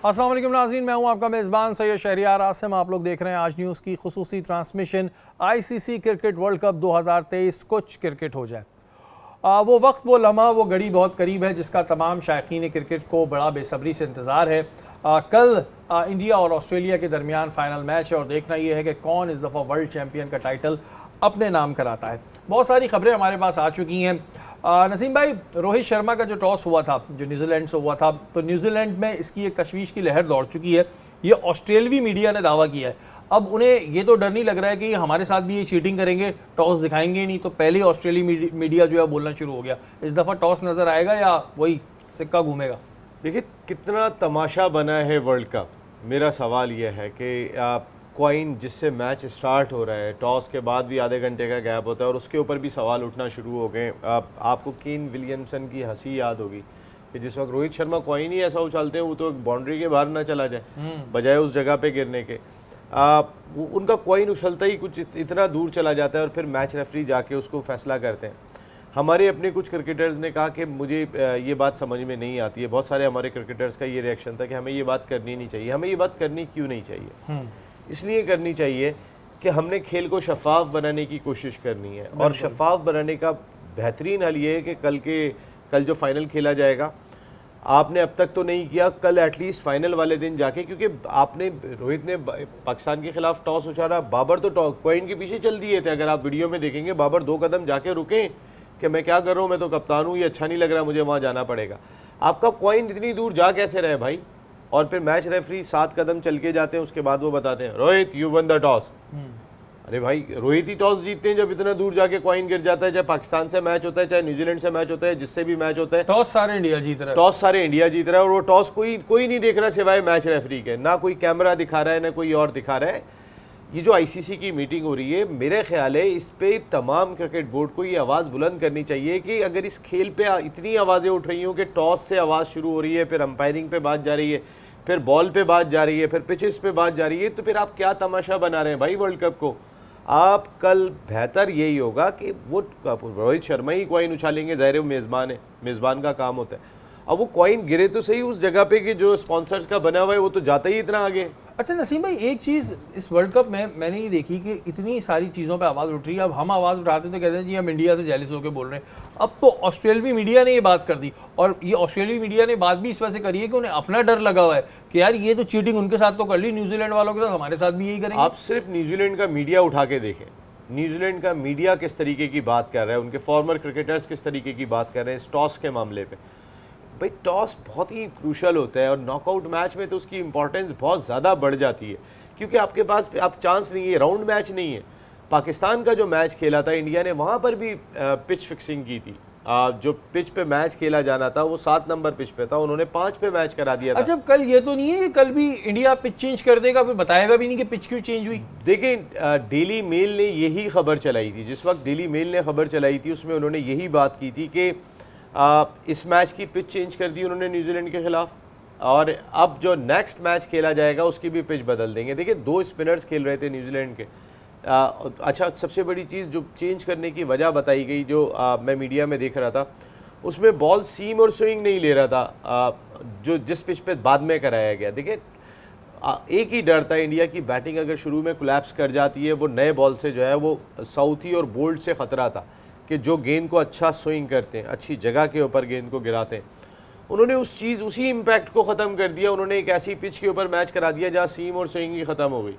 अस्सलाम वालेकुम नाज़रीन, मैं हूं आपका मेज़बान सैयद शहरियार आसिम। आप लोग देख रहे हैं आज न्यूज़ की खुसूसी transmission. ICC cricket world cup 2023 कुछ क्रिकेट हो जाए। वो वक्त, वो लम्हा, वो घड़ी बहुत करीब है जिसका तमाम शायकीन क्रिकेट को बड़ा बेसब्री से इंतज़ार है। कल इंडिया और ऑस्ट्रेलिया के दरमियान फ़ाइनल मैच है और देखना ये है कि कौन इस दफ़ा वर्ल्ड चैम्पियन का टाइटल अपने नाम कराता है। बहुत सारी खबरें हमारे पास आ चुकी हैं। नसीम भाई, रोहित शर्मा का जो टॉस हुआ था, जो न्यूजीलैंड से हुआ था, तो न्यूजीलैंड में इसकी एक तशवीश की लहर दौड़ चुकी है। ये ऑस्ट्रेलवी मीडिया ने दावा किया है। अब उन्हें ये तो डर नहीं लग रहा है कि हमारे साथ भी ये चीटिंग करेंगे, टॉस दिखाएंगे नहीं, तो पहले ऑस्ट्रेलिया मीडिया जो है बोलना शुरू हो गया। इस दफ़ा टॉस नज़र आएगा या वही सिक्का घूमेगा? देखिए कितना तमाशा बना है वर्ल्ड कप। मेरा सवाल यह है कि कॉइन जिससे मैच स्टार्ट हो रहा है, टॉस के बाद भी आधे घंटे का गैप होता है और उसके ऊपर भी सवाल उठना शुरू हो गए। आपको केन विलियमसन की हंसी याद होगी कि जिस वक्त रोहित शर्मा कॉइन ही ऐसा उछालते हैं वो तो बाउंड्री के बाहर ना चला जाए बजाय उस जगह पे गिरने के। उनका कॉइन उछलता ही कुछ इतना दूर चला जाता है और फिर मैच रेफरी जाके उसको फैसला करते हैं। हमारे अपने कुछ क्रिकेटर्स ने कहा कि मुझे ये बात समझ में नहीं आती है। बहुत सारे हमारे क्रिकेटर्स का ये रिएक्शन था कि हमें ये बात करनी नहीं चाहिए। हमें ये बात करनी क्यों नहीं चाहिए? इसलिए करनी चाहिए कि हमने खेल को शफाफ बनाने की कोशिश करनी है और शफाफ बनाने का बेहतरीन हल ये है कि कल जो फाइनल खेला जाएगा, आपने अब तक तो नहीं किया, कल एटलीस्ट फाइनल वाले दिन जाके, क्योंकि आपने रोहित ने पाकिस्तान के खिलाफ टॉस उछाला, बाबर तो कॉइन के पीछे चल दिए थे। अगर आप वीडियो में देखेंगे बाबर 2 कदम जाके रुके कि मैं क्या कर रहा हूँ, मैं तो कप्तान हूँ, ये अच्छा नहीं लग रहा, मुझे वहाँ जाना पड़ेगा। आपका कॉइन इतनी दूर जा कैसे रहे भाई? और फिर मैच रेफरी 7 कदम चल के जाते हैं, उसके बाद वो बताते हैं Rohit you one the toss. अरे भाई, रोहित ही टॉस जीतते हैं जब इतना दूर जाके कॉइन गिर जाता है। चाहे पाकिस्तान से मैच होता है, चाहे न्यूजीलैंड से मैच होता है, जिससे भी मैच होता है, टॉस सारे इंडिया जीत रहा है। टॉस सारे इंडिया जीत रहा है और वो टॉस कोई नहीं देख रहा सिवाय मैच रेफरी के। ना कोई कैमरा दिखा रहा है, ना कोई और दिखा रहा है। ये जो आईसीसी की मीटिंग हो रही है, मेरे ख्याल है इस पे तमाम क्रिकेट बोर्ड को ये आवाज़ बुलंद करनी चाहिए कि अगर इस खेल पे इतनी आवाज़ें उठ रही हों कि टॉस से आवाज़ शुरू हो रही है, फिर अंपायरिंग पे बात जा रही है, फिर बॉल पे बात जा रही है, फिर पिचेस पे बात जा रही है, तो फिर आप क्या तमाशा बना रहे हैं भाई वर्ल्ड कप को? आप कल बेहतर यही होगा कि वो रोहित शर्मा ही कॉइन उछालेंगे, ज़ाहिर मेज़बान है, मेज़बान का काम होता है। अब वो कॉइन गिरे तो सही उस जगह पे कि जो स्पॉन्सर्स का बना हुआ है वो तो जाता ही इतना आगे। अच्छा नसीम भाई, एक चीज़ इस वर्ल्ड कप में मैंने ये देखी कि इतनी सारी चीज़ों पे आवाज़ उठ रही है। अब हम आवाज़ उठाते तो कहते हैं जी हम इंडिया से जेलिस होकर बोल रहे हैं। अब तो ऑस्ट्रेलवी मीडिया ने ये बात कर दी, और ये ऑस्ट्रेलवी मीडिया ने बात भी इस वजह से करी है कि उन्हें अपना डर लगा हुआ है कि यार ये तो चीटिंग उनके साथ तो कर ली, न्यूजीलैंड वालों के साथ हमारे साथ भी यही करेंगे। आप सिर्फ न्यूजीलैंड का मीडिया उठा के देखें, न्यूजीलैंड का मीडिया किस तरीके की बात कर रहा है, उनके फॉर्मर क्रिकेटर्स किस तरीके की बात कर रहे हैं इस टॉस के मामले पे। भाई टॉस बहुत ही क्रूशल होता है और नॉकआउट मैच में तो उसकी इंपॉर्टेंस बहुत ज़्यादा बढ़ जाती है, क्योंकि आपके पास अब चांस नहीं है, राउंड मैच नहीं है। पाकिस्तान का जो मैच खेला था इंडिया ने, वहाँ पर भी पिच फिक्सिंग की थी। जो पिच पे मैच खेला जाना था वो 7 नंबर पिच पे था, उन्होंने 5 पे मैच करा दिया था। अच्छा, कल ये तो नहीं है कि कल भी इंडिया पिच चेंज कर देगा, फिर बताएगा भी नहीं कि पिच क्यों चेंज हुई? देखिए डेली मेल ने यही खबर चलाई थी, जिस वक्त डेली मेल ने खबर चलाई थी उसमें उन्होंने यही बात की थी कि इस मैच की पिच चेंज कर दी उन्होंने न्यूजीलैंड के खिलाफ, और अब जो नेक्स्ट मैच खेला जाएगा उसकी भी पिच बदल देंगे। देखिए 2 स्पिनर्स खेल रहे थे न्यूजीलैंड के। अच्छा, सबसे बड़ी चीज़ जो चेंज करने की वजह बताई गई, जो मैं मीडिया में देख रहा था, उसमें बॉल सीम और स्विंग नहीं ले रहा था, जो जिस पिच पे बाद में कराया गया। देखिए एक ही डर था, इंडिया की बैटिंग अगर शुरू में कोलैप्स कर जाती है, वो नए बॉल से जो है वो साउथी और बोल्ट से ख़तरा था कि जो गेंद को अच्छा स्विंग करते हैं, अच्छी जगह के ऊपर गेंद को गिराते हैं। उन्होंने उसी इम्पैक्ट को ख़त्म कर दिया। उन्होंने एक ऐसी पिच के ऊपर मैच करा दिया जहाँ सीम और स्विंग ही ख़त्म हो गई।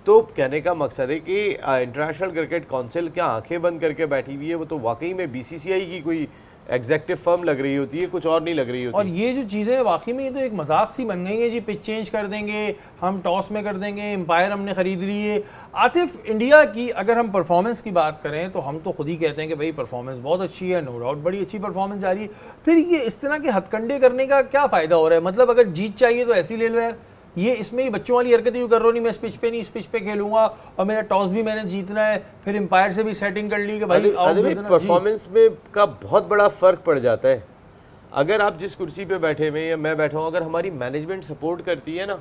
तो कहने का मकसद है कि इंटरनेशनल क्रिकेट काउंसिल क्या आंखें बंद करके बैठी हुई है? वो तो वाकई में बीसीसीआई की कोई एग्जेक्टिव फर्म लग रही होती है, कुछ और नहीं लग रही होती। और ये जो चीज़ें वाकई में ये तो एक मजाक सी बन गई है जी, पिच चेंज कर देंगे, हम टॉस में कर देंगे, एम्पायर हमने ख़रीद ली है। आतिफ, इंडिया की अगर हम परफॉर्मेंस की बात करें तो हम तो खुद ही कहते हैं कि भाई परफॉर्मेंस बहुत अच्छी है, नो डाउट बड़ी अच्छी परफॉर्मेंस जा रही है। फिर ये इस तरह के हथकंडे करने का क्या फ़ायदा हो रहा है? मतलब अगर जीत चाहिए तो ऐसी ले लो यार, ये इसमें ही बच्चों वाली हरकतें यूँ कर रहा नहीं, मैं इस पिच पे नहीं इस पिच पे खेलूंगा और मेरा टॉस भी मैंने जीतना है, फिर एम्पायर से भी सेटिंग कर ली कि भाई परफॉर्मेंस में का बहुत बड़ा फ़र्क पड़ जाता है। अगर आप जिस कुर्सी पे बैठे हुए या मैं बैठा हूँ, अगर हमारी मैनेजमेंट सपोर्ट करती है ना,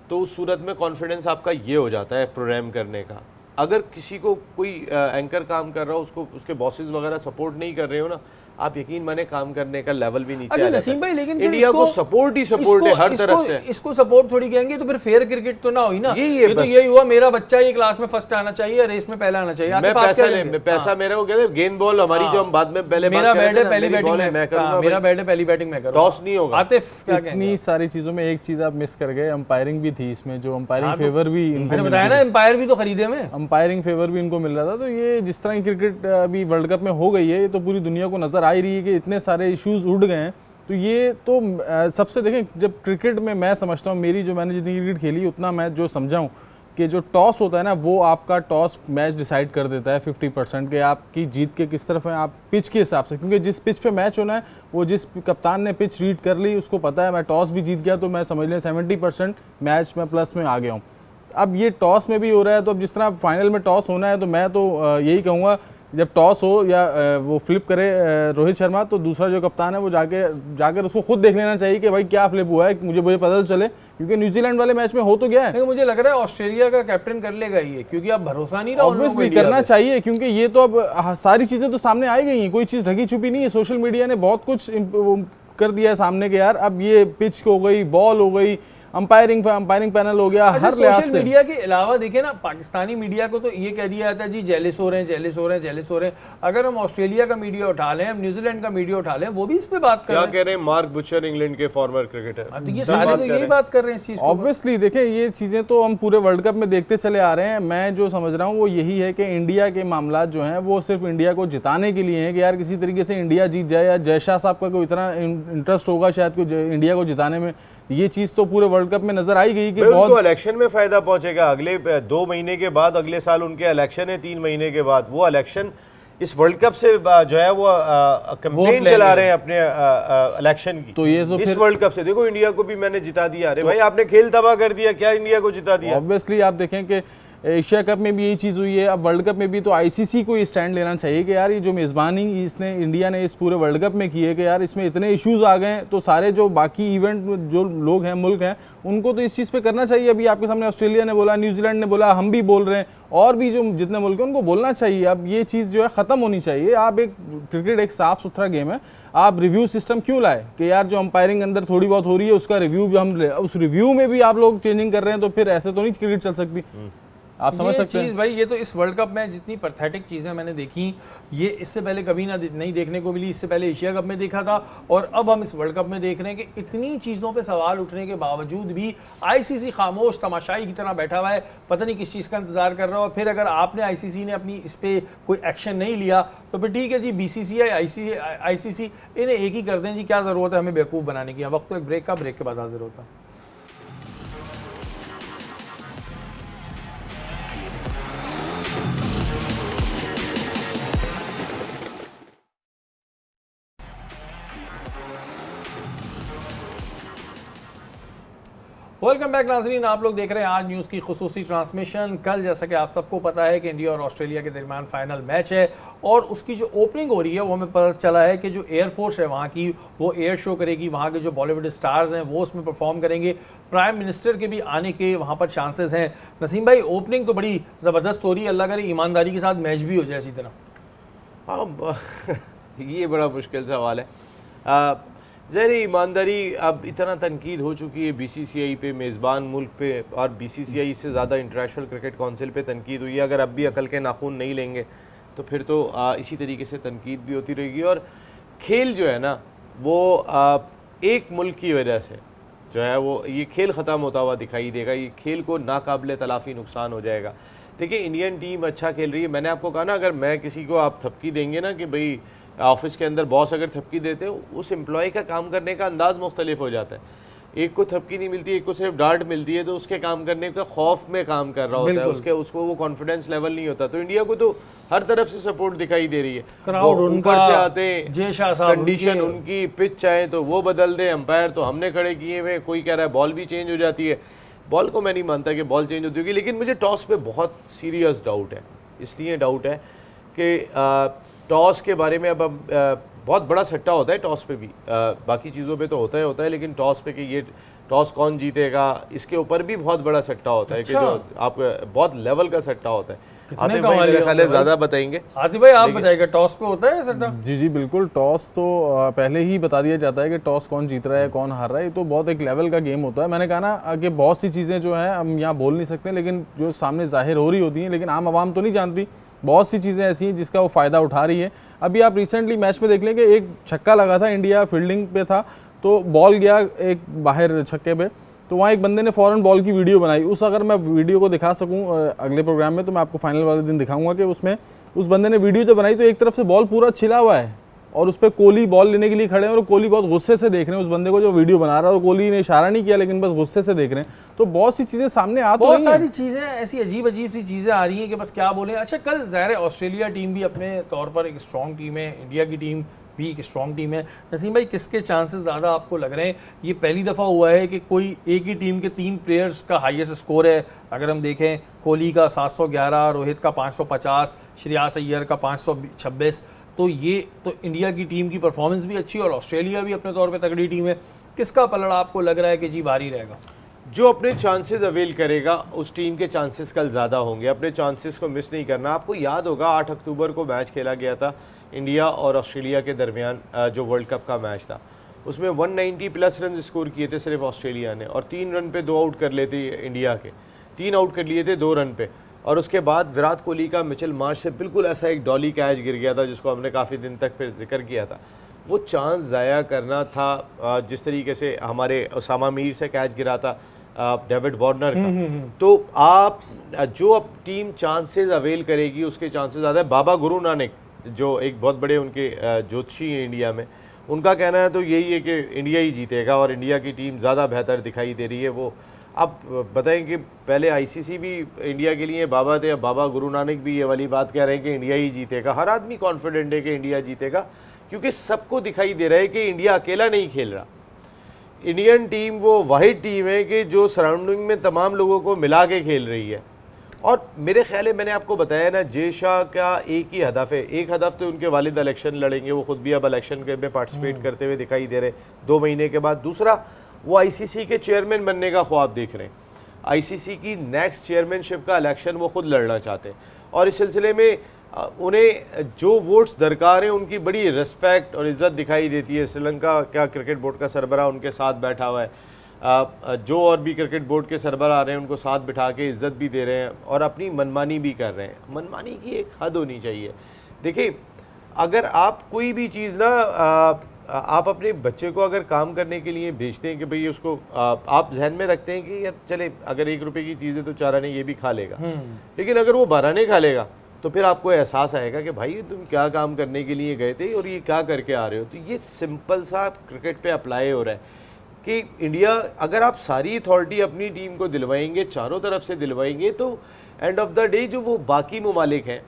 तो उस सूरत में कॉन्फिडेंस आपका ये हो जाता है प्रोग्राम करने का अगर किसी को कोई एंकर काम कर रहा हो, उसको उसके बॉसेस वगैरह सपोर्ट नहीं कर रहे हो ना, आप यकीन माने काम करने का लेवल भी नीचे अच्छा आ जाता नसीम भाई, है। लेकिन फिर इंडिया को सपोर्ट ही सपोर्ट है हर तरफ से। इसको सपोर्ट थोड़ी कहेंगे तो फिर फेयर क्रिकेट तो ना हुई ना। यही है ये तो बस। यही हुआ, मेरा बच्चा ये क्लास में फर्स्ट आना चाहिए, रेस में पहला आना चाहिए। मैं आतिफ, आप पैसा क्या ले, कहेंगे? मैं पैसा मेरा वो कहते हैं गेंद बॉल हमारी, जो हम बाद में पहले मेरा बात कर बैट रहे है थे ना, पहली मेरी बैटिंग बॉल है, मैं करूंगा मेरा भाई। बैट है पहली बैटिंग मैं करूंगा। टॉस नहीं होगा। आतिफ क्या कहेंगे? इतनी सारी चीज़ों में एक चीज़ आप मिस कर गए, अंपायरिंग भी थी इसमें, जो अंपायरिंग हाँ, तो फेवर भी इनको मैंने मिल बताया ना, रही एम्पायर भी तो खरीदे में। अंपायरिंग फेवर भी इनको मिल रहा था। तो ये जिस तरह की क्रिकेट अभी वर्ल्ड कप में हो गई है, ये तो पूरी दुनिया को नज़र आ ही रही है कि इतने सारे इश्यूज उड़ गए हैं। तो ये तो सबसे देखें, जब क्रिकेट में मैं समझता हूँ, मेरी जो मैंने जितनी क्रिकेट खेली उतना मैं जो समझा हूँ कि जो टॉस होता है ना, वो आपका टॉस मैच डिसाइड कर देता है 50% के आपकी जीत के किस तरफ है, आप पिच के हिसाब से। क्योंकि जिस पिच पे मैच होना है, वो जिस कप्तान ने पिच रीड कर ली उसको पता है मैं टॉस भी जीत गया तो मैं समझ लें 70% मैच में प्लस में आ गया हूँ। अब ये टॉस में भी हो रहा है, तो अब जिस तरह फाइनल में टॉस होना है, तो मैं तो यही कहूँगा जब टॉस हो या वो फ्लिप करे रोहित शर्मा, तो दूसरा जो कप्तान है वो जाकर उसको खुद देख लेना चाहिए कि भाई क्या फ्लिप हुआ है, मुझे पता तो चले। क्योंकि न्यूजीलैंड वाले मैच में हो तो गया है, लेकिन मुझे लग रहा है ऑस्ट्रेलिया का कैप्टन कर लेगा ये, क्योंकि अब भरोसा नहीं रहा। ऑब्वियसली करना चाहिए, क्योंकि ये तो अब सारी चीज़ें तो सामने आ गई हैं, कोई चीज़ ढकी छुपी नहीं है। सोशल मीडिया ने बहुत कुछ कर दिया है सामने के यार। अब ये पिच हो गई, बॉल हो गई, अंपायरिंग पैनल हो गया, हर लिहाज सोशल से। मीडिया के अलावा देखें ना, पाकिस्तानी मीडिया को तो ये कह दिया जाता है जी जेलिस हो रहे हैं, जेलिस हो रहे हैं, जेलिस हो रहे हैं। अगर हम ऑस्ट्रेलिया का मीडिया उठा लें, हम न्यूजीलैंड का मीडिया उठा लें, वो भी इस पे बात कर क्या रहे हैं। कह रहे हैं मार्क बुचर, इंग्लैंड के फॉर्मर क्रिकेटर, तो ये सारे तो यही बात कर रहे हैं इस चीज को। ऑब्वियसली देखें, ये चीज़ें तो हम पूरे वर्ल्ड कप में देखते चले आ रहे हैं। मैं जो समझ रहा हूँ वो यही है कि इंडिया के मामला जो हैं वो सिर्फ इंडिया को जिताने के लिए हैं, कि यार किसी तरीके से इंडिया जीत जाए, या जयशाह साहब का कोई इतना इंटरेस्ट होगा शायद कोई इंडिया को जिताने में। ये चीज़ तो पूरे वर्ल्ड कप में नजर आई गई कि उनको इलेक्शन में फायदा पहुंचेगा। अगले 2 महीने के बाद, अगले साल उनके इलेक्शन है 3 महीने के बाद, वो इलेक्शन इस वर्ल्ड कप से जो है वो कैंपेन चला रहे हैं अपने इलेक्शन की। तो ये तो इस वर्ल्ड कप से देखो इंडिया को भी मैंने जिता दिया। अरे भाई आपने खेल तबाह कर दिया, क्या इंडिया को जिता दिया? ऑब्वियसली आप देखें कि एशिया कप में भी यही चीज़ हुई है, अब वर्ल्ड कप में भी तो आईसीसी को ये स्टैंड लेना चाहिए कि यार ये जो मेज़बानी इसने इंडिया ने इस पूरे वर्ल्ड कप में की है, कि यार इसमें इतने इश्यूज आ गए हैं, तो सारे जो बाकी इवेंट में जो लोग हैं, मुल्क हैं, उनको तो इस चीज़ पे करना चाहिए। अभी आपके सामने ऑस्ट्रेलिया ने बोला, न्यूजीलैंड ने बोला, हम भी बोल रहे हैं, और भी जो जितने मुल्क हैं उनको बोलना चाहिए। अब ये चीज़ जो है ख़त्म होनी चाहिए। आप एक क्रिकेट एक साफ़ सुथरा गेम है, आप रिव्यू सिस्टम क्यों लाए कि यार जो अंपायरिंग अंदर थोड़ी बहुत हो रही है उसका रिव्यू भी हम उस रिव्यू में भी आप लोग चेंजिंग कर रहे हैं, तो फिर ऐसे तो नहीं क्रिकेट चल सकती। आप समझ सकते हैं भाई, ये तो इस वर्ल्ड कप में जितनी पैथेटिक चीज़ें मैंने देखी, ये इससे पहले कभी नहीं देखने को मिली। इससे पहले एशिया कप में देखा था, और अब हम इस वर्ल्ड कप में देख रहे हैं कि इतनी चीज़ों पे सवाल उठने के बावजूद भी आईसीसी खामोश तमाशाई की तरह बैठा हुआ है, पता नहीं किस चीज़ का इंतजार कर रहा हो। फिर अगर आपने आईसीसी ने अपनी इस पर कोई एक्शन नहीं लिया तो फिर ठीक है जी, बीसीसीआई, आईसीसी इन्हें एक ही कर दें जी, क्या ज़रूरत है हमें बेवकूफ़ बनाने की। वक्त तो एक ब्रेक का, ब्रेक के बाद हाजिर होता है। वेलकम बैक नाज़रीन, आप लोग देख रहे हैं आज न्यूज़ की खुसूसी ट्रांसमिशन। कल जैसा कि आप सबको पता है कि इंडिया और ऑस्ट्रेलिया के दरमियान फाइनल मैच है, और उसकी जो ओपनिंग हो रही है वो हमें पता चला है कि जो एयरफोर्स है वहाँ की, वो एयर शो करेगी। वहाँ के जो बॉलीवुड स्टार्स हैं वो उसमें परफॉर्म करेंगे। प्राइम मिनिस्टर के भी आने के वहाँ पर चांसेस हैं। नसीम भाई, ओपनिंग तो बड़ी ज़बरदस्त हो रही है, अल्लाह करे ईमानदारी के साथ मैच भी हो जाए इसी तरह। हाँ, ये बड़ा मुश्किल सवाल है। ज़ाहिर ईमानदारी, अब इतना तनकीद हो चुकी है बीसीसीआई पे, मेज़बान मुल्क पे, और बीसीसीआई से ज़्यादा इंटरनेशनल क्रिकेट काउंसिल पे तनकीद हुई है। अगर अब भी अकल के नाखून नहीं लेंगे तो फिर तो इसी तरीके से तनकीद भी होती रहेगी। और खेल जो है ना वो एक मुल्क की वजह से जो है वो ये खेल ख़त्म होता हुआ दिखाई देगा। ये खेल को नाकाबिले तलाफ़ी नुकसान हो जाएगा। देखिए इंडियन टीम अच्छा खेल रही है। मैंने आपको कहा ना, अगर मैं किसी को आप थपकी देंगे ना कि भाई ऑफिस के अंदर बॉस अगर थपकी देते हो, उस एम्प्लॉय का काम करने का अंदाज़ मुख्तलिफ हो जाता है। एक को थपकी नहीं मिलती, एक को सिर्फ डांट मिलती है, तो उसके काम करने का खौफ में काम कर रहा होता है, उसको वो कॉन्फिडेंस लेवल नहीं होता। तो इंडिया को तो हर तरफ से सपोर्ट दिखाई दे रही है। ऊपर से आते कंडीशन उनकी, पिच चाहे तो वो बदल दे, अंपायर तो हमने खड़े किए हुए, कोई कह रहा है बॉल भी चेंज हो जाती है। बॉल को मैं नहीं मानता कि बॉल चेंज होती होगी, लेकिन मुझे टॉस पे बहुत सीरियस डाउट है। इसलिए डाउट है कि टॉस के बारे में अब बहुत बड़ा सट्टा होता है टॉस पे भी, बाकी चीज़ों पे तो होता है, लेकिन टॉस पे कि ये टॉस कौन जीतेगा, इसके ऊपर भी बहुत बड़ा सट्टा होता है कि जो आप बहुत लेवल का सट्टा होता है। आतिफ भाई मेरे ख्याल है ज़्यादा बताएंगे। आतिफ भाई आप बताइएगा, टॉस पे होता है सट्टा? जी जी बिल्कुल, टॉस तो पहले ही बता दिया जाता है कि टॉस कौन जीत रहा है कौन हार रहा है। ये तो बहुत एक लेवल का गेम होता है। मैंने कहा ना कि बहुत सी चीज़ें जो हैं हम यहाँ बोल नहीं सकते, लेकिन जो सामने जाहिर हो रही होती हैं, लेकिन आम आवाम तो नहीं जानती। बहुत सी चीज़ें ऐसी हैं जिसका वो फ़ायदा उठा रही है। अभी आप रिसेंटली मैच में देख लें कि एक छक्का लगा था, इंडिया फील्डिंग पे था, तो बॉल गया एक बाहर छक्के पे, तो वहाँ एक बंदे ने फ़ौरन बॉल की वीडियो बनाई। उस अगर मैं वीडियो को दिखा सकूँ अगले प्रोग्राम में, तो मैं आपको फाइनल वाले दिन दिखाऊंगा कि उसमें उस बंदे ने वीडियो जो बनाई तो एक तरफ से बॉल पूरा छिला हुआ है और उस पर कोहली बॉल लेने के लिए खड़े हैं और कोहली बहुत गुस्से से देख रहे हैं उस बंदे को जो वीडियो बना रहा है, और कोहली ने इशारा नहीं किया लेकिन बस गुस्से से देख रहे हैं। तो बहुत सी चीज़ें सामने आ तो बहुत रही हैं। सारी चीज़ें ऐसी अजीब अजीब सी चीज़ें आ रही हैं कि बस क्या बोलें। अच्छा, कल ज़ाहिर है ऑस्ट्रेलिया टीम भी अपने तौर पर एक स्ट्रॉन्ग टीम है, इंडिया की टीम भी एक स्ट्रॉन्ग टीम है। नसीम भाई, किसके चांसेस ज़्यादा आपको लग रहे हैं? ये पहली दफ़ा हुआ है कि कोई एक ही टीम के 3 प्लेयर्स का हाईएस्ट स्कोर है। अगर हम देखें, कोहली का 711, रोहित का 550, श्रेयस अय्यर का 526, तो ये तो इंडिया की टीम की परफॉर्मेंस भी अच्छी है और ऑस्ट्रेलिया भी अपने तौर पे तगड़ी टीम है। किसका पलड़ा आपको लग रहा है कि जी भारी रहेगा? जो अपने चांसेस अवेल करेगा उस टीम के चांसेस कल ज़्यादा होंगे। अपने चांसेस को मिस नहीं करना। आपको याद होगा 8 अक्टूबर को मैच खेला गया था इंडिया और ऑस्ट्रेलिया के दरमियान, जो वर्ल्ड कप का मैच था, उसमें 190 प्लस रन स्कोर किए थे सिर्फ ऑस्ट्रेलिया ने, और 3 रन पे 2 आउट कर लेते इंडिया के, 3 आउट कर लिए थे 2 रन पे। और उसके बाद विराट कोहली का मिचेल मार्श से बिल्कुल ऐसा एक डॉली कैच गिर गया था जिसको हमने काफ़ी दिन तक फिर जिक्र किया था। वो चांस ज़ाया करना था। जिस तरीके से हमारे उसामा मीर से कैच गिरा था डेविड वार्नर का, तो आप जो अब टीम चांसेस अवेल करेगी उसके चांसेस ज़्यादा है। बाबा गुरु नानक जो एक बहुत बड़े उनके ज्योतिषी हैं इंडिया में, उनका कहना है तो यही है कि इंडिया ही जीतेगा और इंडिया की टीम ज़्यादा बेहतर दिखाई दे रही है। वो अब बताएं कि पहले आईसीसी भी इंडिया के लिए बाबा थे, अब बाबा गुरु नानक भी ये वाली बात कह रहे हैं कि इंडिया ही जीतेगा। हर आदमी कॉन्फिडेंट है कि इंडिया जीतेगा, क्योंकि सबको दिखाई दे रहा है कि इंडिया अकेला नहीं खेल रहा। इंडियन टीम वो वाहिद टीम है कि जो सराउंडिंग में तमाम लोगों को मिला के खेल रही है। और मेरे ख्याल है, मैंने आपको बताया ना, जे शाह का एक ही हदफ है। एक हदफ तो उनके वालिद इलेक्शन लड़ेंगे, वो खुद भी अब इलेक्शन में पार्टिसिपेट करते हुए दिखाई दे रहे 2 महीने के बाद। दूसरा, वो आईसीसी के चेयरमैन बनने का ख्वाब देख रहे हैं। आईसीसी की नेक्स्ट चेयरमैनशिप का इलेक्शन वो खुद लड़ना चाहते हैं, और इस सिलसिले में उन्हें जो वोट्स दरकार हैं उनकी बड़ी रिस्पेक्ट और इज़्ज़त दिखाई देती है। श्रीलंका का क्रिकेट बोर्ड का सरबराह उनके साथ बैठा हुआ है, जो और भी क्रिकेट बोर्ड के सरबराह आ रहे हैं उनको साथ बिठा के इज़्ज़त भी दे रहे हैं और अपनी मनमानी भी कर रहे हैं। मनमानी की एक हद होनी चाहिए। देखिए, अगर आप कोई भी चीज़ ना आप अपने बच्चे को अगर काम करने के लिए भेजते हैं कि भाई उसको आप जहन में रखते हैं कि यार चले अगर 1 रुपये की चीज़ है तो 4 आने ये भी खा लेगा, लेकिन अगर वो 12 आने खा लेगा तो फिर आपको एहसास आएगा कि भाई तुम क्या काम करने के लिए गए थे और ये क्या करके आ रहे हो। तो ये सिंपल सा क्रिकेट पे अप्लाई हो रहा है कि इंडिया, अगर आप सारी अथॉरिटी अपनी टीम को दिलवाएंगे, चारों तरफ से दिलवाएंगे, तो एंड ऑफ द डे जो वो बाकी ममालिक हैं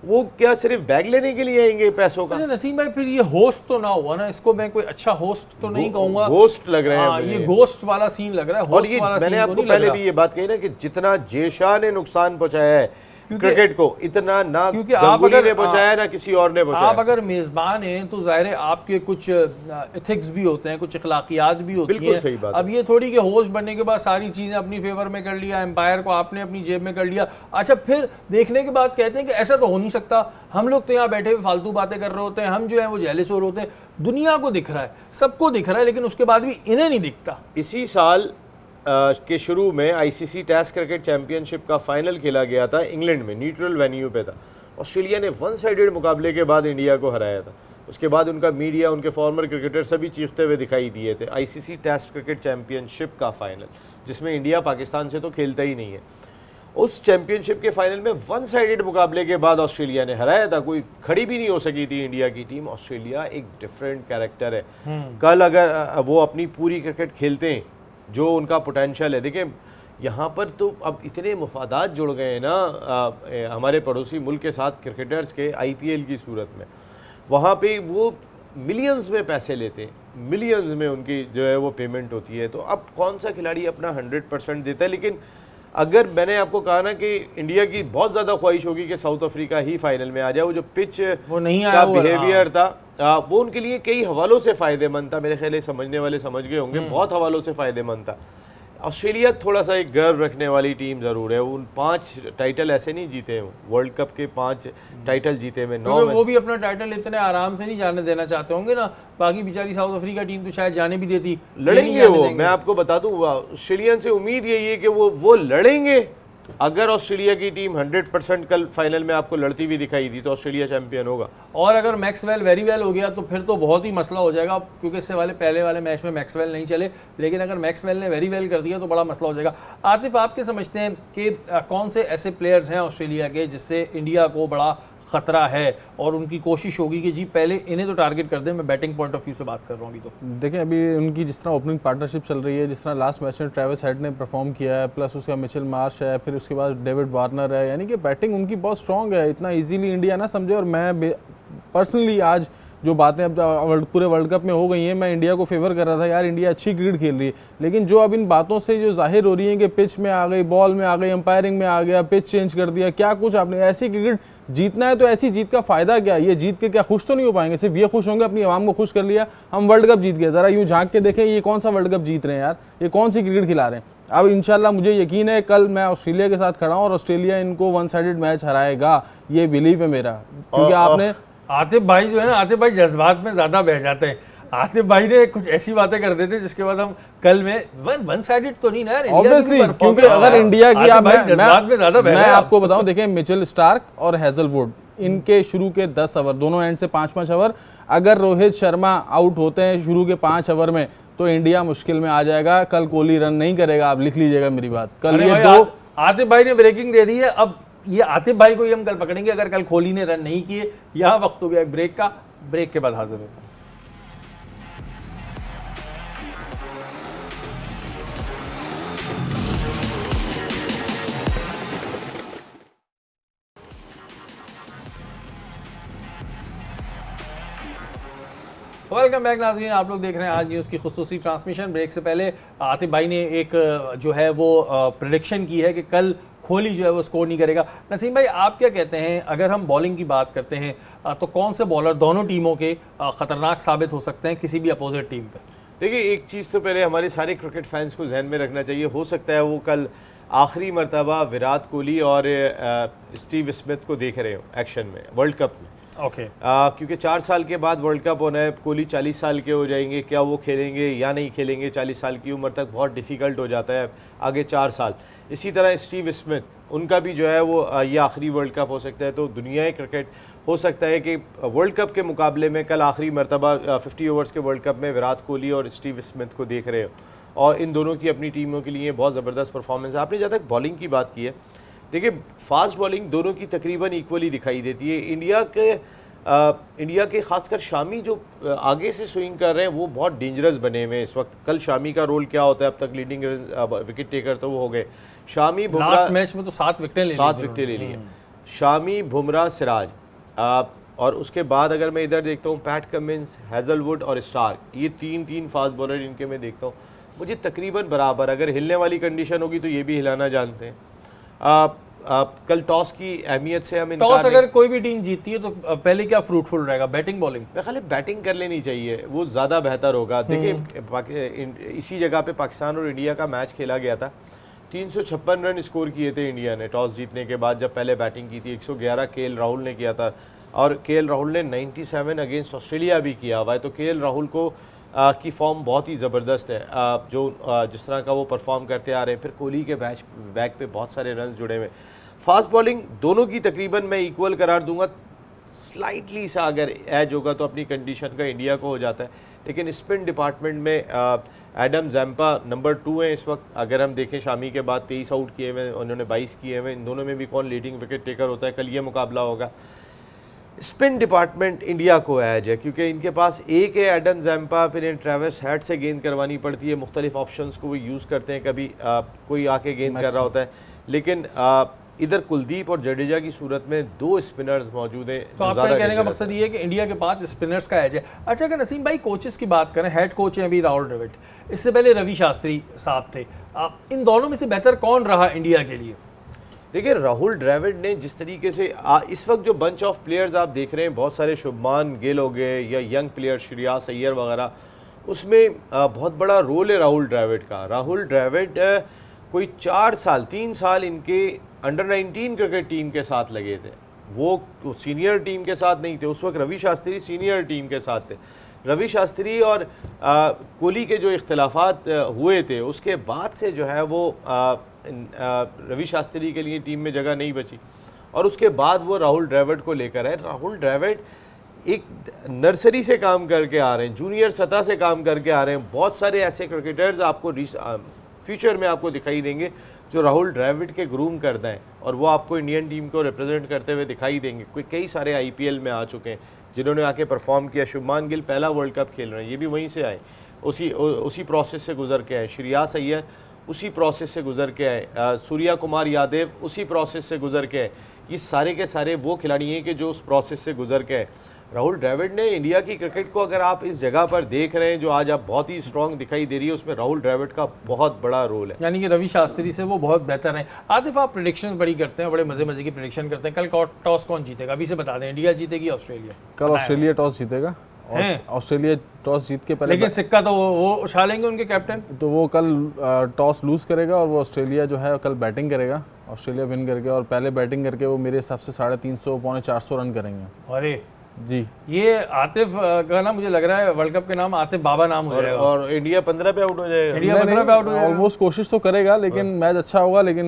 वो क्या सिर्फ बैग लेने के लिए आएंगे पैसों का? नसीम भाई, फिर ये होस्ट तो ना हुआ ना, इसको मैं कोई अच्छा होस्ट तो नहीं कहूंगा। होस्ट लग रहे हैं ये घोस्ट वाला सीन लग रहा है। और ये मैंने आपको पहले भी ये बात कही ना कि जितना जे शाह ने नुकसान पहुंचाया है क्रिकेट को, इतना ना गंगुली ने पहुंचाया ना किसी और ने पहुंचाया। आप अगर मेजबान हैं तो जाहिर है आपके कुछ एथिक्स भी होते हैं, कुछ अखलाकियात भी होती हैं। बिल्कुल सही बात। अब ये थोड़ी कि होस्ट बनने के बाद सारी चीज़ें अपनी फेवर में कर लिया, एम्पायर को आपने अपनी जेब में कर लिया। अच्छा, फिर देखने के बाद कहते हैं कि ऐसा तो हो नहीं सकता, हम लोग तो यहाँ बैठे हुए फालतू बातें कर रहे होते हैं, हम जो है वो जेलस हो रहे होते हैं। दुनिया को दिख रहा है, सबको दिख रहा है, लेकिन उसके बाद भी इन्हें नहीं दिखता। इसी साल के शुरू में आईसीसी टेस्ट क्रिकेट चैंपियनशिप का फाइनल खेला गया था इंग्लैंड में, न्यूट्रल वेन्यू पे था। ऑस्ट्रेलिया ने 1 साइडेड मुकाबले के बाद इंडिया को हराया था। उसके बाद उनका मीडिया, उनके फॉर्मर क्रिकेटर सभी चीखते हुए दिखाई दिए थे। आईसीसी टेस्ट क्रिकेट चैंपियनशिप का फाइनल, जिसमें इंडिया पाकिस्तान से तो खेलता ही नहीं है, उस चैंपियनशिप के फाइनल में 1 साइडेड मुकाबले के बाद ऑस्ट्रेलिया ने हराया था। कोई खड़ी भी नहीं हो सकी थी इंडिया की टीम। ऑस्ट्रेलिया एक डिफरेंट कैरेक्टर है। कल अगर वो अपनी पूरी क्रिकेट खेलते हैं, जो उनका पोटेंशियल है, देखिए यहाँ पर तो अब इतने मफादात जुड़ गए हैं ना हमारे पड़ोसी मुल्क के साथ क्रिकेटर्स के, आईपीएल की सूरत में। वहाँ पे वो मिलियंस में पैसे लेते हैं, मिलियंस में उनकी जो है वो पेमेंट होती है। तो अब कौन सा खिलाड़ी अपना 100% देता है? लेकिन अगर मैंने आपको कहा ना कि इंडिया की बहुत ज़्यादा ख्वाहिश होगी कि साउथ अफ्रीका ही फाइनल में आ जाए, वो जो पिच वो नहीं आया, का वो बिहेवियर था वो उनके लिए कई हवालों से फ़ायदेमंद था। मेरे ख्याल समझने वाले समझ गए होंगे, बहुत हवालों से फ़ायदेमंद था। ऑस्ट्रेलिया थोड़ा सा एक गर्व रखने वाली टीम ज़रूर है। उन 5 टाइटल ऐसे नहीं जीते हैं, वर्ल्ड कप के 5 टाइटल जीते में 9 में। वो भी अपना टाइटल इतने आराम से नहीं जाने देना चाहते होंगे ना। बाकी बेचारी साउथ अफ्रीका टीम तो शायद जाने भी देती, लड़ेंगे वो। मैं आपको बता दूं, ऑस्ट्रेलियन से उम्मीद यही है कि वो लड़ेंगे। अगर ऑस्ट्रेलिया की टीम 100% कल फाइनल में आपको लड़ती हुई दिखाई दी तो ऑस्ट्रेलिया चैंपियन होगा। और अगर मैक्सवेल वेरी वेल हो गया तो फिर तो बहुत ही मसला हो जाएगा, क्योंकि इससे पहले वाले मैच में मैक्सवेल नहीं चले, लेकिन अगर मैक्सवेल ने वेरी वेल कर दिया तो बड़ा मसला हो जाएगा। आतिफ, आप क्या समझते हैं कि कौन से ऐसे प्लेयर्स हैं ऑस्ट्रेलिया के जिससे इंडिया को बड़ा खतरा है और उनकी कोशिश होगी कि जी पहले इन्हें तो टारगेट कर दें? मैं बैटिंग पॉइंट ऑफ व्यू से बात कर रहा हूँ अभी। तो देखिए, अभी उनकी जिस तरह ओपनिंग पार्टनरशिप चल रही है, जिस तरह लास्ट मैच में ट्रेविस हेड ने परफॉर्म किया है, प्लस उसका मिचेल मार्श है, फिर उसके बाद डेविड वार्नर है, यानी कि बैटिंग उनकी बहुत स्ट्रॉन्ग है। इतना इजीली इंडिया ना समझे। और मैं पर्सनली आज जो बातें अब पूरे वर्ल्ड कप में हो गई हैं, मैं इंडिया को फेवर कर रहा था, यार इंडिया अच्छी क्रिकेट खेल रही है। लेकिन जो अब इन बातों से जो जाहिर हो रही है कि पिच में आ गई, बॉल में आ गई, अंपायरिंग में आ गया, पिच चेंज कर दिया, क्या कुछ आपने ऐसी क्रिकेट जीतना है तो ऐसी जीत का फायदा क्या? ये जीत के क्या खुश तो नहीं हो पाएंगे? सिर्फ ये खुश होंगे अपनी आवाम को खुश कर लिया, हम वर्ल्ड कप जीत गए। जरा यूं झांक के देखें, ये कौन सा वर्ल्ड कप जीत रहे हैं यार, ये कौन सी क्रिकेट खिला रहे हैं। अब इंशाल्लाह मुझे यकीन है कल मैं ऑस्ट्रेलिया के साथ खड़ा हूं और ऑस्ट्रेलिया इनको 1 साइडेड मैच हराएगा, ये बिलीव है मेरा। क्योंकि आपने आतिफ भाई जो है ना, आतिफ भाई जज्बात में ज्यादा बह जाते हैं। आतिफ भाई ने कुछ ऐसी बातें कर देते जिसके बाद हम कल में वन साइडेड तो नहीं ना यार, ऑब्वियसली, क्योंकि अगर इंडिया की मैं आपको बताऊं, देखें मिचेल स्टार्क और हेजलवुड, इनके शुरू के 10 ओवर, दोनों एंड से 5-5 ओवर, अगर रोहित शर्मा आउट होते हैं शुरू के 5 ओवर में तो इंडिया मुश्किल में आ जाएगा। कल कोहली रन नहीं करेगा, आप लिख लीजिएगा मेरी बात। कल ये 2 आतिफ भाई ने ब्रेकिंग दे दी है। अब ये आतिफ भाई को ही हम कल पकड़ेंगे अगर कल कोहली ने रन नहीं किए। यहाँ वक्त हो गया एक ब्रेक का, ब्रेक के बाद हाजिर होता है। वेलकम बैक नाज़रीन, आप लोग देख रहे हैं आज न्यूज़ की खुसूसी ट्रांसमिशन। ब्रेक से पहले आतिफ भाई ने एक जो है वो प्रेडिक्शन की है कि कल कोहली जो है वो स्कोर नहीं करेगा। नसीम भाई, आप क्या कहते हैं? अगर हम बॉलिंग की बात करते हैं तो कौन से बॉलर दोनों टीमों के ख़तरनाक साबित हो सकते हैं किसी भी अपोजिट टीम पे? देखिए, एक चीज़ तो पहले हमारे सारे क्रिकेट फैंस को जहन में रखना चाहिए। हो सकता है वो कल आखिरी मरतबा विराट कोहली और स्टीव स्मिथ को देख रहे हो एक्शन में वर्ल्ड कप में। ओके। क्योंकि 4 साल के बाद वर्ल्ड कप होना है, कोहली 40 साल के हो जाएंगे, क्या वो खेलेंगे या नहीं खेलेंगे? 40 साल की उम्र तक बहुत डिफ़िकल्ट हो जाता है, आगे 4 साल। इसी तरह स्टीव स्मिथ, उनका भी जो है वो ये आखिरी वर्ल्ड कप हो सकता है। तो दुनियाई क्रिकेट हो सकता है कि वर्ल्ड कप के मुकाबले में कल आखिरी मरतबा 50 ओवर्स के वर्ल्ड कप में विराट कोहली और स्टीव स्मिथ को देख रहे हो, और इन दोनों की अपनी टीमों के लिए बहुत ज़बरदस्त परफॉर्मेंस है। आपने जहाँ तक बॉलिंग की बात की है, देखिए फास्ट बॉलिंग दोनों की तकरीबन इक्वली दिखाई देती है। इंडिया के खासकर शामी जो आगे से स्विंग कर रहे हैं वो बहुत डेंजरस बने हुए हैं इस वक्त। कल शामी का रोल क्या होता है? अब तक लीडिंग विकेट टेकर तो वो हो गए शामी, बुमराह। लास्ट मैच में तो 7 विकेटें ले ली हैं। शामी, बुमराह, सिराज, और उसके बाद अगर मैं इधर देखता हूँ पैट कमिंस, हेजलवुड और स्टार्क, ये 3 फास्ट बॉलर इनके मैं देखता हूँ, मुझे तकरीबन बराबर। अगर हिलने वाली कंडीशन होगी तो ये भी हिलाना जानते हैं। कल टॉस की अहमियत से हम टॉस अगर कोई भी टीम जीतती है तो पहले क्या फ्रूटफुल रहेगा, बैटिंग बॉलिंग? मैं ख्याल बैटिंग कर लेनी चाहिए, वो ज़्यादा बेहतर होगा। देखिए, इसी जगह पे पाकिस्तान और इंडिया का मैच खेला गया था। 356 रन स्कोर किए थे इंडिया ने टॉस जीतने के बाद, जब पहले बैटिंग की थी। 111 केएल राहुल ने किया था, और केएल राहुल ने 97 अगेंस्ट ऑस्ट्रेलिया भी किया हुआ है। तो केएल राहुल को की फॉर्म बहुत ही ज़बरदस्त है, जो जिस तरह का वो परफॉर्म करते आ रहे हैं। फिर कोहली के बैक पे बहुत सारे रन जुड़े हुए। फास्ट बॉलिंग दोनों की तकरीबन मैं इक्वल करार दूंगा। स्लाइटली सा अगर एज होगा तो अपनी कंडीशन का इंडिया को हो जाता है, लेकिन स्पिन डिपार्टमेंट में एडम जैम्पा नंबर 2 है इस वक्त। अगर हम देखें शामी के बाद 23 आउट किए हुए, उन्होंने 22 किए हुए। इन दोनों में भी कौन लीडिंग विकेट टेकर होता है, कल ये मुकाबला होगा। स्पिन डिपार्टमेंट इंडिया को एज है, क्योंकि इनके पास एक है एडम जैम्पा, फिर इन ट्रेविस हेड से गेंद करवानी पड़ती है। मुख्तलिफ ऑप्शंस को वो यूज़ करते हैं, कभी कोई आके गेंद कर रहा होता है, लेकिन इधर कुलदीप और जडेजा की सूरत में 2 स्पिनर्स मौजूद हैं। तो आपका कहने का मकसद ये है कि इंडिया के 5 स्पिनर्स का एज है। अच्छा, अगर नसीम भाई कोचेस की बात करें, हेड कोच हैं अभी राहुल द्रविड़, इससे पहले रवि शास्त्री साहब थे, इन दोनों में से बेहतर कौन रहा इंडिया के लिए? देखिए, राहुल द्रविड़ ने जिस तरीके से इस वक्त जो बंच ऑफ प्लेयर्स आप देख रहे हैं, बहुत सारे शुभमान गिल हो गए या यंग प्लेयर श्रेयस अय्यर वगैरह, उसमें बहुत बड़ा रोल है राहुल द्रविड़ का। राहुल द्रविड़ कोई 3 साल इनके अंडर 19 क्रिकेट टीम के साथ लगे थे। वो सीनियर टीम के साथ नहीं थे, उस वक्त रवि शास्त्री सीनियर टीम के साथ थे। रवि शास्त्री और कोहली के जो इख्तिलाफात हुए थे, उसके बाद से जो है वो रवि शास्त्री के लिए टीम में जगह नहीं बची और उसके बाद वो राहुल द्रविड़ को लेकर आए। राहुल द्रविड़ एक नर्सरी से काम करके आ रहे हैं, जूनियर सतह से काम करके आ रहे हैं। बहुत सारे ऐसे क्रिकेटर्स आपको फ्यूचर में आपको दिखाई देंगे जो राहुल द्रविड़ के ग्रूम करते हैं और वो आपको इंडियन टीम को रिप्रेजेंट करते हुए दिखाई देंगे। कई सारे IPL में आ चुके हैं जिन्होंने आके परफॉर्म किया। शुभमान गिल पहला वर्ल्ड कप खेल रहे हैं, ये भी वहीं से आए, उसी प्रोसेस से गुजर के आए। श्रेयस अय्यर उसी प्रोसेस से गुजर के आए। सूर्या कुमार यादव उसी प्रोसेस से गुजर के आए। ये सारे के सारे वो खिलाड़ी हैं कि जो उस प्रोसेस से गुजर के आए। राहुल द्रविड़ ने इंडिया की क्रिकेट को अगर आप इस जगह पर देख रहे हैं जो आज आप बहुत ही स्ट्रॉन्ग दिखाई दे रही है, उसमें राहुल द्रविड़ का बहुत बड़ा रोल है। यानी कि रवि शास्त्री से वो बहुत बेहतर है। आतिफ, आप प्रेडिक्शंस बड़ी करते हैं, बड़े मजे की प्रेडिक्शन करते हैं। कल टॉस कौन जीतेगा अभी से बता दें, इंडिया जीतेगी ऑस्ट्रेलिया? कल ऑस्ट्रेलिया टॉस जीतेगा और ऑस्ट्रेलिया टॉस जीत के पहले, लेकिन सिक्का तो वो उछालेंगे उनके कैप्टन, तो वो कल टॉस लूज करेगा और वो ऑस्ट्रेलिया जो है कल बैटिंग करेगा। ऑस्ट्रेलिया विन करके और पहले बैटिंग करके वो मेरे हिसाब से 350 पौने 400 रन करेंगे। अरे जी, ये आतिफ का ना मुझे लग रहा है वर्ल्ड कप के नाम आतिफ बाबा नाम हो जाएगा और इंडिया 15 पे आउट हो जाएगा। इंडिया 15 पे आउट हो जाएगा। ऑलमोस्ट कोशिश तो करेगा लेकिन मैच अच्छा होगा, लेकिन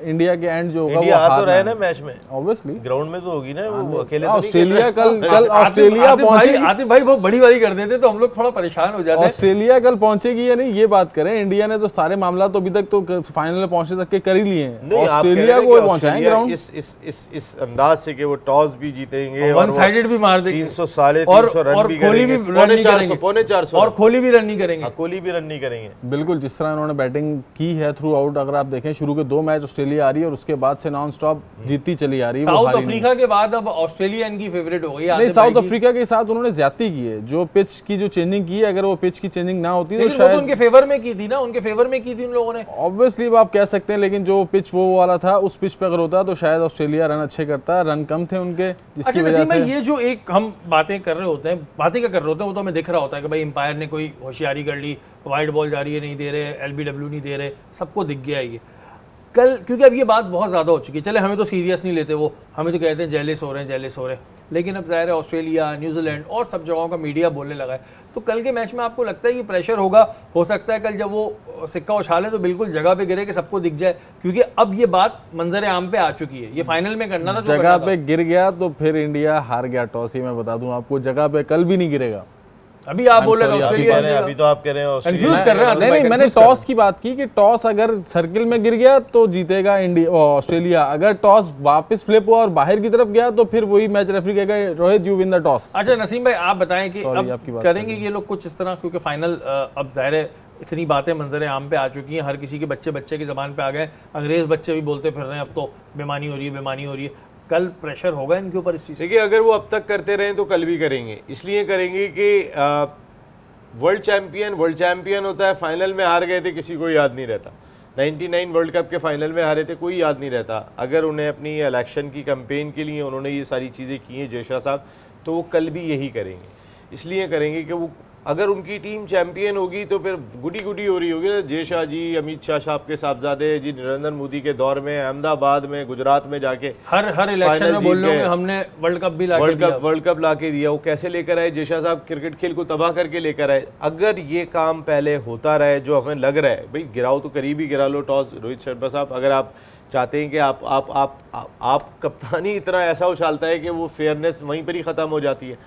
इंडिया के एंड जो होगा वो आ तो रहे ना मैच में, ऑब्वियसली ग्राउंड में तो होगी ना, वो अकेले तो नहीं ऑस्ट्रेलिया कल ऑस्ट्रेलिया पहुंचेगी। आतिफ भाई बहुत बड़ी कर देते तो हम लोग थोड़ा परेशान हो जाते हैं। ऑस्ट्रेलिया कल पहुंचेगी या नहीं ये बात करें। इंडिया ने तो सारे मामला तो अभी तक तो फाइनल में पहुंचने तक के कर ही लिए हैं। ऑस्ट्रेलिया को पहुंचाएंगे ग्राउंड इस अंदाज से कि वो टॉस भी जीतेंगे वन साइडेड भी मार देंगे 300-350 रन भी करेंगे, पौने 400 और कोहली भी रन नहीं करेंगे। कोहली भी रन नहीं करेंगे। बिल्कुल, जिस तरह उन्होंने बैटिंग की है थ्रू आउट, अगर आप देखें शुरू के 2 मैच ऑस्ट्रेलिया आ रही है और उसके बाद से नॉन स्टॉप जीतती चली आ रही है। साउथ अफ्रीका के बाद अब ऑस्ट्रेलिया इनकी फेवरेट हो गई है। नहीं, साउथ अफ्रीका के साथ उन्होंने ज्यादती की है। जो पिच की जो चेंजिंग की है, अगर वो पिच की चेंजिंग ना होती तो शायद उनके फेवर में की थी ना, उनके फेवर में की थी उन लोगों ने। ऑब्वियसली आप कह सकते हैं, लेकिन जो पिच वो वाला था उस पिच पे अगर होता तो शायद ऑस्ट्रेलिया रन अच्छे करता। रन कम थे उनके, जिसकी वजह से ये जो एक हम बातें कर रहे होते हैं, वो तो हमें दिख रहा होता है कि भाई एम्पायर ने कोई होशियारी कर ली, वाइड बॉल जा रही है नहीं दे रहे, LBW नहीं दे रहे, सबको दिख गया ये कल। क्योंकि अब ये बात बहुत ज़्यादा हो चुकी है। चले हमें तो सीरियस नहीं लेते, वो हमें तो कहते हैं जेलिस हो रहे हैं, लेकिन अब ज़ाहिर है ऑस्ट्रेलिया, न्यूजीलैंड और सब जगहों का मीडिया बोलने लगा है। तो कल के मैच में आपको लगता है ये प्रेशर होगा? हो सकता है कल जब वो सिक्का उछाले तो बिल्कुल जगह पे गिरे कि सबको दिख जाए, क्योंकि अब ये बात मंजर आम पे आ चुकी है। ये फाइनल में करना था, जगह पे गिर गया तो फिर इंडिया हार गया टॉस ही। मैं बता दूं आपको, जगह पे कल भी नहीं गिरेगा। अभी आप बोल रहे हैं ऑस्ट्रेलिया, अभी तो आप कह रहे हैं कंफ्यूज कर रहे हैं। नहीं, मैंने टॉस की बात की कि टॉस अगर सर्किल में गिर गया तो जीतेगा इंडिया ऑस्ट्रेलिया। अगर टॉस वापस फ्लिप हुआ और बाहर की तरफ गया तो फिर वही मैच रेफरी कहेगा Rohit you win the toss. अच्छा नसीम भाई, आप बताएं कि अब करेंगे ये लोग कुछ इस तरह, क्योंकि फाइनल अब जाहिर है इतनी बातें मंजर आम पे आ चुकी हैं, हर किसी के बच्चे की ज़बान पे आ गए, अंग्रेज बच्चे भी बोलते फिर रहे हैं अब तो बेमानी हो रही है। कल प्रेशर होगा इनके ऊपर इस चीज़। देखिए, अगर वो अब तक करते रहे तो कल भी करेंगे। इसलिए करेंगे कि वर्ल्ड चैंपियन होता है, फाइनल में हार गए थे किसी को याद नहीं रहता। 99 वर्ल्ड कप के फाइनल में हारे थे, कोई याद नहीं रहता। अगर उन्हें अपनी इलेक्शन की कैंपेन के लिए उन्होंने ये सारी चीज़ें की हैं जयशाह साहब, तो वो कल भी यही करेंगे। इसलिए करेंगे कि वो अगर उनकी टीम चैंपियन होगी तो फिर गुडी हो रही होगी ना। जयशाह जी, अमित शाह साहब के साहबजादे जी, नरेंद्र मोदी के दौर में अहमदाबाद में, गुजरात में जाके हर इलेक्शन में बोल रहे होंगे हमने वर्ल्ड कप ला के दिया। वो कैसे लेकर आए जयशाह साहब? क्रिकेट खेल को तबाह करके लेकर आए। अगर ये काम पहले होता रहे, जो हमें लग रहा है, भाई गिराओ तो करीब ही गिरा लो टॉस। रोहित शर्मा साहब, अगर आप चाहते हैं कि आप कप्तानी इतना ऐसा उछालता है कि वो फेयरनेस वहीं पर ही ख़त्म हो जाती है,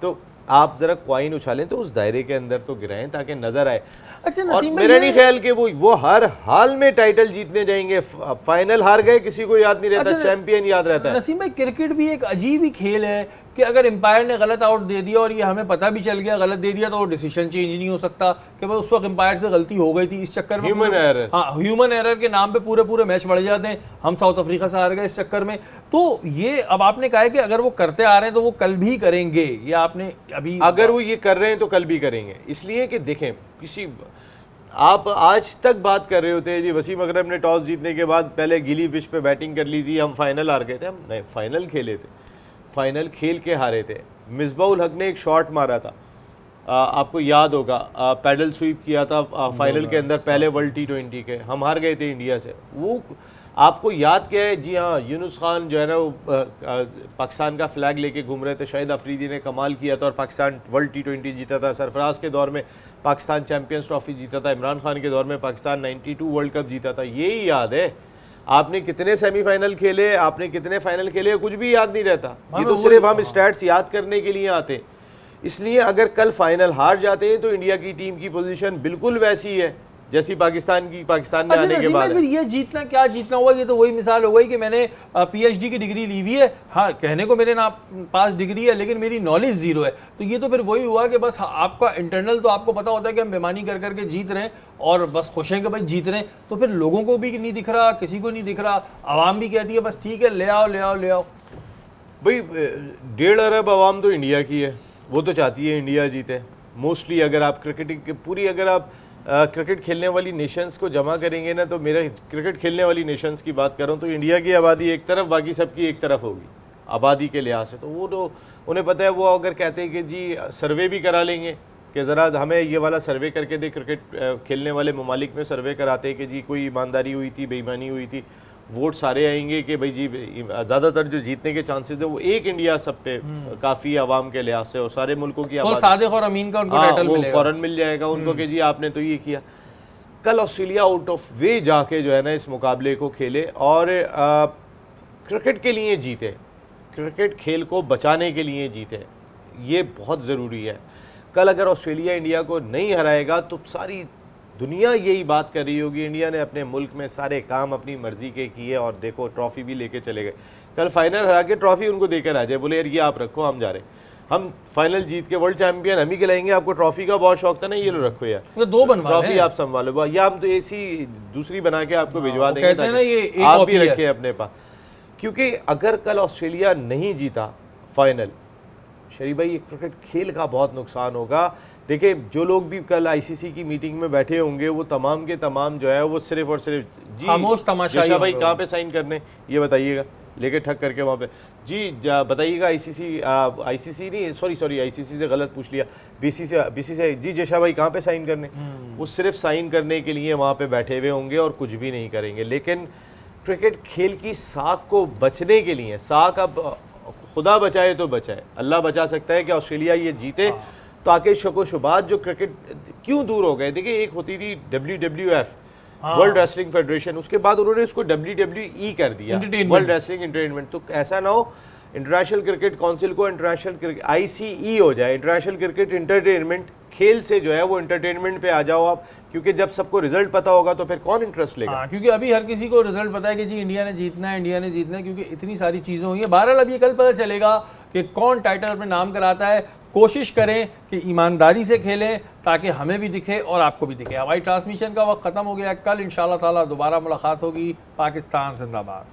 तो आप जरा क्वाइन उछालें तो उस दायरे के अंदर तो गिराएं ताकि नजर आए। अच्छा, और मेरा नहीं ख्याल कि वो हर हाल में टाइटल जीतने जाएंगे। फाइनल हार गए किसी को याद नहीं रहता, चैंपियन याद रहता है। नसीम भाई, क्रिकेट भी एक अजीब ही खेल है कि अगर एम्पायर ने गलत आउट दे दिया और ये हमें पता भी चल गया गलत दे दिया तो वो डिसीजन चेंज नहीं हो सकता कि भाई उस वक्त एम्पायर से गलती हो गई थी, इस चक्कर में ह्यूमन एरर, हाँ ह्यूमन एरर के नाम पे पूरे पूरे मैच बढ़ जाते हैं। हम साउथ अफ्रीका से हार गए इस चक्कर में। तो ये अब आपने कहा है कि अगर वो करते आ रहे हैं तो वो कल भी करेंगे, ये आपने अभी अगर वो ये कर रहे हैं तो कल भी करेंगे। इसलिए कि देखें, किसी आप आज तक बात कर रहे होते हैं जी वसीम अकरम ने टॉस जीतने के बाद पहले गीली पिच पे बैटिंग कर ली थी, हम फाइनल हार गए थे। हम नहीं, फाइनल खेले थे, फाइनल खेल के हारे थे। मिसबाउल हक ने एक शॉट मारा था, आपको याद होगा, पैडल स्वीप किया था फाइनल के अंदर पहले वर्ल्ड T20 के, हम हार गए थे इंडिया से। वो आपको याद क्या है? जी हाँ, यूनुस खान जो है ना वो पाकिस्तान का फ्लैग लेके घूम रहे थे, शाहिद अफरीदी ने कमाल किया था और पाकिस्तान वर्ल्ड T20 जीता था। सरफराज के दौर में पाकिस्तान चैंपियंस ट्रॉफी जीता था, इमरान खान के दौर में पाकिस्तान 92 वर्ल्ड कप जीता था। यही याद है। आपने कितने सेमीफाइनल खेले, आपने कितने फाइनल खेले, कुछ भी याद नहीं रहता। ये तो सिर्फ हम स्टैट्स याद करने के लिए आते। इसलिए अगर कल फाइनल हार जाते हैं तो इंडिया की टीम की पोजीशन बिल्कुल वैसी है जैसी पाकिस्तान में आने के बाद फिर ये जीतना क्या जीतना हुआ, ये तो वही मिसाल हो गई कि मैंने PhD की डिग्री ली हुई है, हाँ कहने को मेरे ना पास डिग्री है लेकिन मेरी नॉलेज जीरो है। तो ये तो फिर वही हुआ कि बस आपका इंटरनल तो आपको पता होता है कि हम बेईमानी कर करके जीत रहे हैं और बस खुश हैं कि भाई जीत रहे हैं, तो फिर लोगों को भी नहीं दिख रहा, किसी को नहीं दिख रहा, आवाम भी कहती है बस ठीक है ले आओ ले आओ ले आओ। भाई 1.5 अरब आवाम तो इंडिया की है, वो तो चाहती है इंडिया जीते मोस्टली। अगर आप क्रिकेटिंग की पूरी अगर आप क्रिकेट खेलने वाली नेशंस को जमा करेंगे ना, तो मेरा क्रिकेट खेलने वाली नेशंस की बात कर रहा हूँ, तो इंडिया की आबादी एक तरफ, बाकी सबकी एक तरफ होगी आबादी के लिहाज से। तो वो तो उन्हें पता है। वो अगर कहते हैं कि जी सर्वे भी करा लेंगे कि ज़रा हमें ये वाला सर्वे करके दे, क्रिकेट खेलने वाले ममालिक में सर्वे कराते हैं कि जी कोई ईमानदारी हुई थी, बेईमानी हुई थी, वोट सारे आएंगे कि भाई जी ज़्यादातर जो जीतने के चांसेस है वो एक इंडिया सब पे काफ़ी आवाम के लिहाज से और सारे मुल्कों की सादिक और अमीन का उनको टाइटल मिलेगा, फ़ौरन मिल जाएगा उनको कि जी आपने तो ये किया। कल ऑस्ट्रेलिया आउट ऑफ वे जाके जो है ना इस मुकाबले को खेले और क्रिकेट के लिए जीते, क्रिकेट खेल को बचाने के लिए जीते, ये बहुत ज़रूरी है। कल अगर ऑस्ट्रेलिया इंडिया को नहीं हराएगा तो सारी दुनिया यही बात कर रही होगी इंडिया ने अपने मुल्क में सारे काम अपनी मर्जी के किए और देखो ट्रॉफी भी लेके चले गए। कल फाइनल हरा के ट्रॉफी उनको देकर आ जाए, बोले यार ये आप रखो, हम जा रहे, हम फाइनल जीत के वर्ल्ड चैंपियन हम ही खिलाएंगे, आपको ट्रॉफी का बहुत शौक था ना, ये लो रखो यार, तो 2 बनवा ट्रॉफी आप संभालो, या हम तो ऐसी दूसरी बना के आपको भिजवा देंगे कहते हैं ना ये एक आप भी कॉपी है। रखें अपने पास। क्योंकि अगर कल ऑस्ट्रेलिया नहीं जीता फाइनल, शरीफ भाई ये क्रिकेट खेल का बहुत नुकसान होगा। देखिए जो लोग भी कल ICC की मीटिंग में बैठे होंगे वो तमाम के तमाम जो है वो सिर्फ और सिर्फ जी खामोश तमाशाई जशा भाई होंगे। कहाँ पे साइन करने ये बताइएगा, लेके ठग करके वहाँ पे जी बताइएगा। ICC नहीं, सॉरी ICC से गलत पूछ लिया, BCCI से जी जशा भाई कहाँ पे साइन करने, वो सिर्फ साइन करने के लिए वहाँ पे बैठे हुए होंगे और कुछ भी नहीं करेंगे। लेकिन क्रिकेट खेल की साख को बचने के लिए, साख अब खुदा बचाए तो बचाए, अल्लाह बचा सकता है कि ऑस्ट्रेलिया ये जीते ताकि शको शुबात जो क्रिकेट क्यों दूर हो गए। देखिए एक होती थी WWF वर्ल्ड रेसलिंग फेडरेशन, उसके बाद उन्होंने उसको WWE कर दिया, वर्ल्ड रेसलिंग एंटरटेनमेंट। तो ऐसा ना हो इंटरनेशनल क्रिकेट काउंसिल को इंटरनेशनल क्रिकेट ICE हो जाए, इंटरनेशनल क्रिकेट एंटरटेनमेंट, खेल से जो है वो एंटरटेनमेंट पे आ जाओ आप, क्योंकि जब सबको रिजल्ट पता होगा तो फिर कौन इंटरेस्ट लेगा। क्योंकि अभी हर किसी को रिजल्ट पता है कि जी इंडिया ने जीतना है, इंडिया ने जीतना है, क्योंकि इतनी सारी चीज़ें हुई हैं। बहरहाल अब ये कल पता चलेगा कि कौन टाइटल अपने नाम कराता है। कोशिश करें कि ईमानदारी से खेलें ताकि हमें भी दिखे और आपको भी दिखे। हमारी ट्रांसमिशन का वक्त ख़त्म हो गया, कल इंशाल्लाह ताला दोबारा मुलाकात होगी। पाकिस्तान जिंदाबाद।